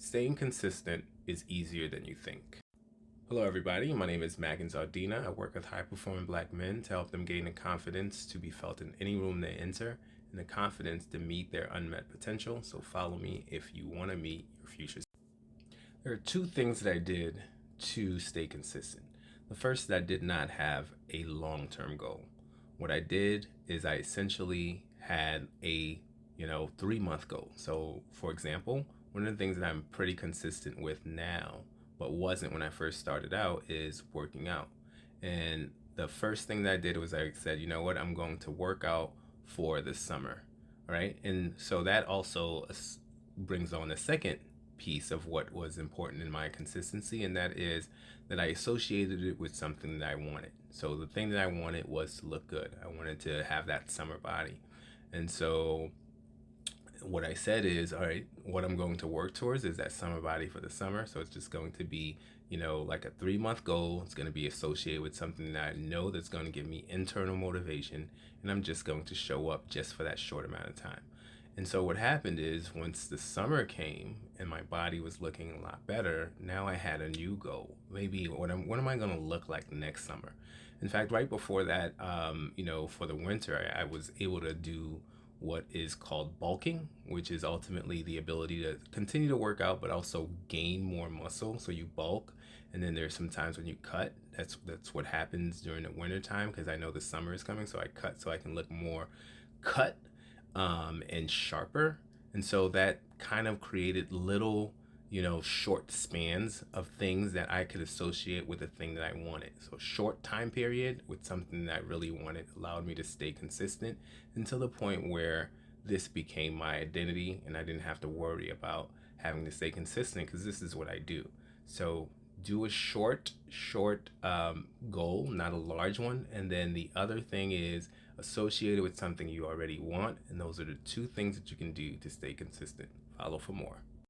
Staying consistent is easier than you think. Hello, everybody. My name is Magan Zardina. I work with high-performing Black men to help them gain the confidence to be felt in any room they enter and the confidence to meet their unmet potential. So follow me if you want to meet your future. There are two things that I did to stay consistent. The first is I did not have a long-term goal. What I did is I essentially had a 3-month goal. So for example, one of the things that I'm pretty consistent with now, but wasn't when I first started out, is working out. And the first thing that I did was I said, you know what, I'm going to work out for the summer, right? And so that also brings on the second piece of what was important in my consistency, and that is that I associated it with something that I wanted. So the thing that I wanted was to look good. I wanted to have that summer body. And so what I said is, all right, what I'm going to work towards is that summer body for the summer. So it's just going to be, like a 3-month goal. It's going to be associated with something that I know that's going to give me internal motivation. And I'm just going to show up just for that short amount of time. And so what happened is once the summer came and my body was looking a lot better, now I had a new goal. Maybe what am I going to look like next summer? In fact, right before that, for the winter, I was able to do what is called bulking, which is ultimately the ability to continue to work out but also gain more muscle. So you bulk, and then there's some times when you cut. That's what happens during the winter time, because I know the summer is coming, so I cut so I can look more cut and sharper. And so that kind of created little, short spans of things that I could associate with the thing that I wanted. So short time period with something that I really wanted allowed me to stay consistent until the point where this became my identity and I didn't have to worry about having to stay consistent because this is what I do. So do a short goal, not a large one. And then the other thing is associated with something you already want. And those are the two things that you can do to stay consistent. Follow for more.